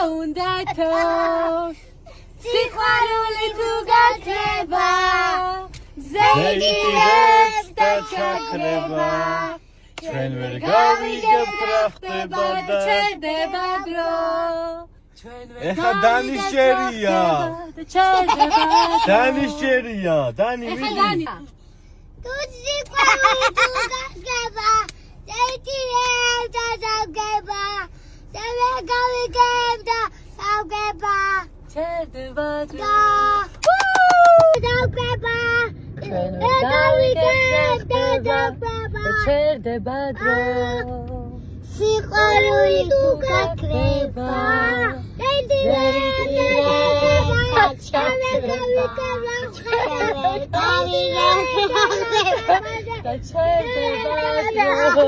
უნდათო სიყვარული თუ გაქრება ზეიდებს და ჩაქრება ჩვენ ვერ გავიგებთ რა ხდება და ჩერდება დრო ეხა დანის შერია დანის შერია დანი ვიდი თუ სიყვარული თუ გაქრება ზეიდებს და ჩაქრება ჩვენ ვერ გავიგებთ და ჩერდება ჩერდება დრო ჩერდება ჩერდება დრო სიყვარული თუ გაქრება ჩერდება დრო